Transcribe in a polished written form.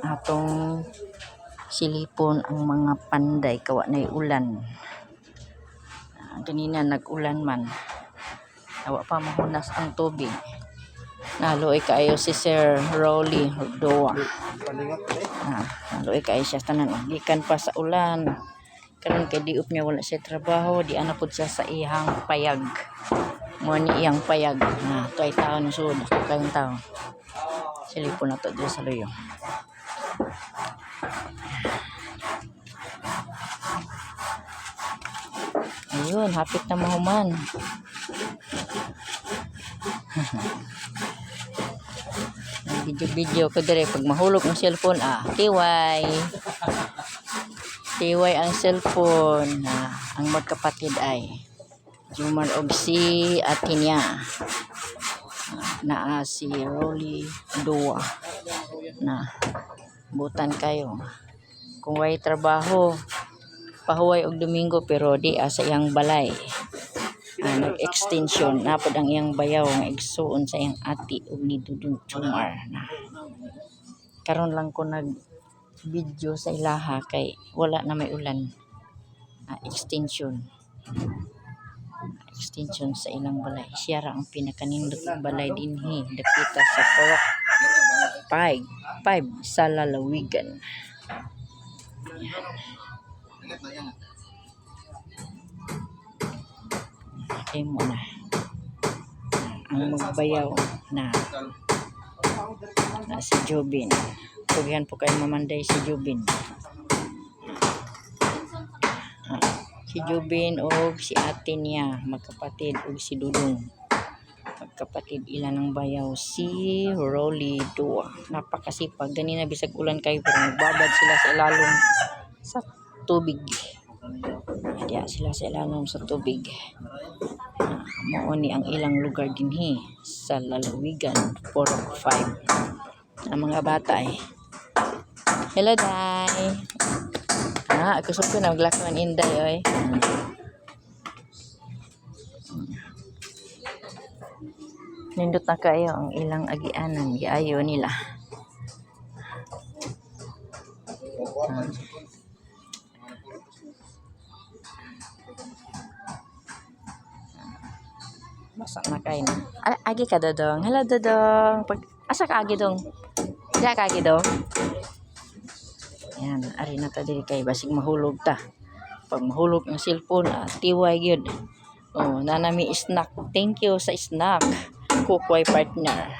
atong silipon ang mga panday kawa na ulan. Ganina nag-ulan man, awa pa mahunas ang tubig. Naluoy kaayo si Sir Rolly Doa. Naluoy kaayo siya tanan gikan pa sa ulan. Karon kay diop niya wala siya trabaho, di ana pud siya sa ihang payag. Mo ni iyang payag. Toy taon sud kayong taon. Silipon na to dito sa luyo. Ayun, hapit na mahuman. Video ko dire pag mahulog ang cellphone, tiway ang cellphone. Ang magkapatid ay Jumar og si Atinya, naa si Rolly Dua na butan kayo kung way trabaho pahuway og Domingo pero di sa iyang balay. Nag-extension napod ang iyang bayaw nga igsuon sa iyang ati ug ni Dudong Jumar na. Karon lang ko nag video sa ilaha kay wala na may ulan. Extension sa ilang balay. Siya ra ang pinakanindot balay dinhi dapita sa Porok 5 sa lalawigan. Okay mo na ang magbayaw na si Jobin. Tugihan po kayo mamanday si Jobin. Si Jobin o si ate niya magkapatid o si Dudong magkapatid ilan ng bayaw si Rolly Dua. Napakasipag ganina bisag ulan kayo pero nagbabad sila sa ilalong sa tubig. Diya sila sa ilalong sa tubig. Mao ni ang ilang lugar dinhi sa lalawigan Porok 5. Ang mga bata hello day. Ako suko na maglakawan inday oy. Nindot na kayo ang ilang agianan giayo nila. Masa na kayo na. Agi ka Dodong. Hello Dodong. Asa ka agi dong? Diya ka agi dong? Yan, ari na ta diri kay basig mahulog ta. Pag mahulog ang cellphone, tiway gyud. Nanami snack. Thank you sa snack. Kukway partner.